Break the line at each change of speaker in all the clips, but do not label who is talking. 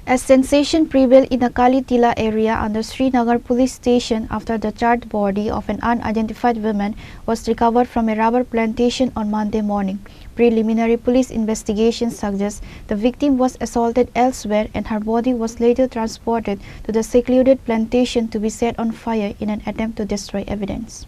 A sensation prevailed in the Kali Tila area under Srinagar police station after the charred body of an unidentified woman was recovered from a rubber plantation on Monday morning. Preliminary police investigation suggests the victim was assaulted elsewhere and her body was later transported to the secluded plantation to be set on fire in an attempt to destroy evidence.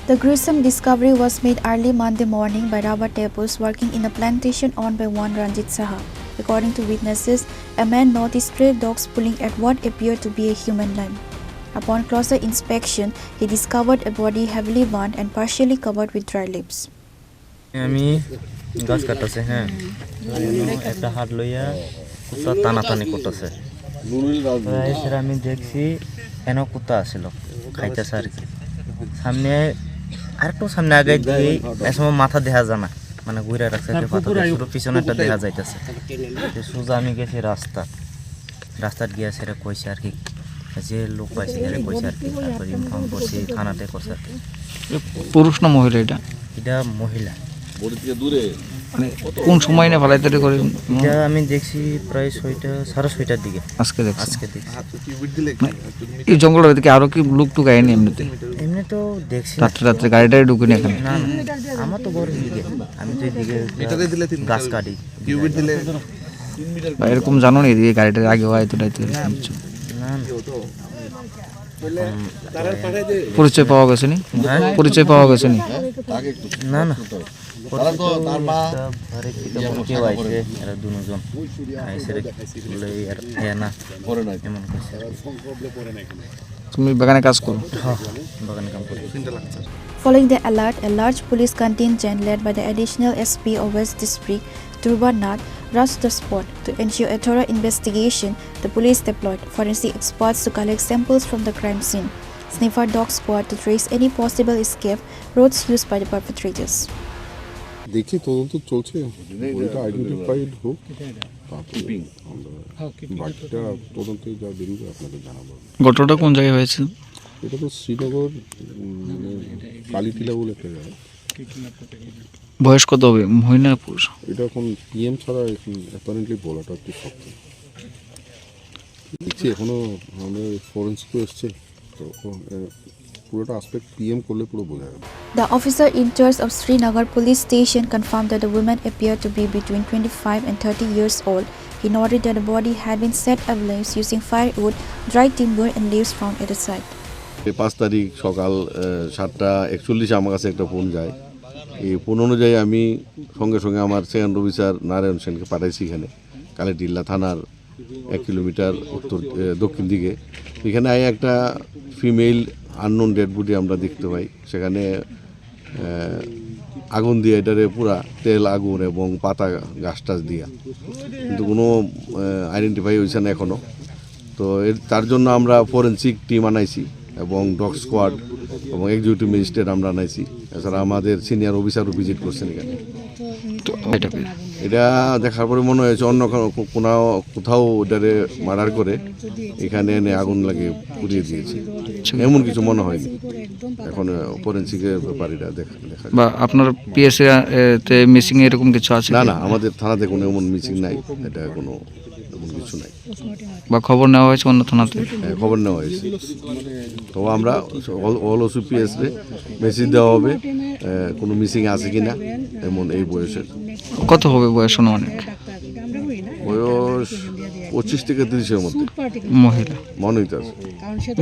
The gruesome discovery was made early Monday morning by rubber tappers working in a plantation owned by one Ranjit Saha. According to witnesses, a man noticed stray dogs pulling at what appeared to be a human limb. Upon closer inspection, he discovered a body heavily burned and partially covered with dry leaves.
আমি গাছ কাটতেছে হ্যাঁ একটা হাত লইয়া কুত্তা টানাটানি করতেছে সেটা আমি দেখছি কেন কুত্তা আসছিল খাইতেছে আর কি সামনে আরেকটু সামনে আগে দিয়ে এসময় মাথা দেখা যায় না মানে ঘুরে রাখছে পুরো পিছনে একটা দেখা যাইতেছে সোজা আমি গেছি রাস্তার গিয়া সেটা কইছে আর কি যে লোক পাইছে এরা কইছে আর কি তারপরে ইনফর্ম করছি থানাতে করছে আর কি
পুরুষ না মহিলা
এটা মহিলা
মানে কোন সময় না ফলাইতে করে
এটা আমি দেখছি প্রায় 6:30টার দিকে আজকে দেখছি
এই জঙ্গলের দিকে আরো কি লোক টুক আইনি
এমনি তো দেখছি
রাত্রে গাড়িটাই ঢুকিনি এখানে
না আমার তো বড় দিকে আমি তো এদিকে এটাতে দিলে গাছ কাটি কিউবিট দিলে 3 মিটার
এরকম জানো না এদিকে গাড়িটার আগে হয় তো দাইতে
না
পরিচয় পাওয়া গেছে নি পরিচয় পাওয়া গেছে নি
না না তারা তো তার মা ঘরে থেকে কেউ আইছে এরা দুজন আইছে বলে আর না পরে না এমন কইছে
তুমি বাগানে কাজ করো
হ্যাঁ বাগানে কাজ করি
Following the alert, a large police contingent led by the additional SP of West District, Durban Nath, rushed the spot. To ensure a thorough investigation, the police deployed forensic experts to collect samples from the crime scene. Sniffer dog squad to trace any possible escape routes used by the perpetrators.
দেখি তদন্ত চলছে ওইটা identified হোক বাকিটা তদন্তে যা বেরিয়ে আপনাদের জানাবো।
ঘটনাটা কোন জায়গায় হয়েছে?
এটা তো শ্রীনগর কালীটিলা বলে একটা জায়গা।
বয়স কত হবে মহিলা না পুরুষ?
এটা এখন পিএম ছাড়া এখন অ্যাপারেন্টলি বলাটা একটু শক্ত দেখছি এখনো আমাদের ফরেন্সিকও এসছে তো পুরোটা অ্যাসপেক্ট পিএম করলে পুরো বোঝা যাবে।
The officer in charge of Srinagar police station confirmed that the woman appeared to be between 25 and 30 years old. He noted that the body had been set ablaze using firewood, dry timber and leaves found at the site.
5 তারিখ সকাল 7:41 আমার কাছে একটা phone যায়। এই phone অনুযায়ী আমি সঙ্গে সঙ্গে আমার সেকেন্ড অফিসার নারায়ণ সেনকে পাঠাইছি এখানে কালীটিলা থানার 1 কিলোমিটার দক্ষিণ দিকে। এখানে একটা ফিমেল আননোন ডেড বডি আমরা দেখতে পাই। সেখানে আগুন দিয়ে এটারে পুরা তেল আগুন এবং পাতা গাছ টাছ দিয়া কিন্তু কোনো আইডেন্টিফাই হয়েছে না এখনও। তো তার জন্য আমরা ফরেন্সিক টিম আনাইছি এবং ডগ স্কোয়াড এবং এক্সিকিউটিভ ম্যাজিস্ট্রেট আমরা আনাইছি। এছাড়া আমাদের সিনিয়র অফিসারও ভিজিট করছেন এখানে। এটা দেখার পরে মনে হয়েছে অন্য কোথাও ওটারে মার্ডার করে এখানে এনে আগুন লাগিয়ে পুড়িয়ে দিয়েছে, এমন কিছু মনে হয়নি। এখন ফরেন্সিকের ব্যাপার এটা দেখা
বা আপনার পিএসএ তে মিসিং এরকম কিছু আছে?
না আমাদের থানাতে কোনো এমন মিসিং নাই, এটা কোনো এমন কিছু নাই।
বা খবর নেওয়া হয়েছে অন্য থানাতে?
হ্যাঁ খবর নেওয়া হয়েছে। তো আমরা অল ওসিপিএস রে মেসেজ দেওয়া হবে কোনো মিসিং আছে কিনা এমন এই বয়সের।
কত হবে বয়স অনুমানিক?
বয়স 25 থেকে 30-এর মধ্যে।
মহিলা
মনে হইতেছে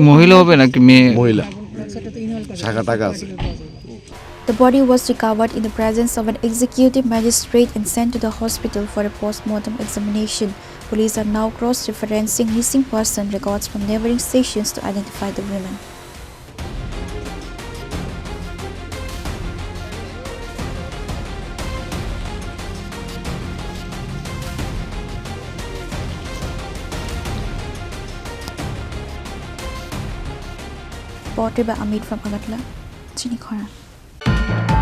মহিলা হবে নাকি মেয়ে?
মহিলা, শাখা টাকা আছে।
The body was recovered in the presence of an executive magistrate and sent to the hospital for a post-mortem examination. Police are now cross-referencing missing person records from neighboring stations to identify the women.
reported by Amit from Agatla, Chini Khora.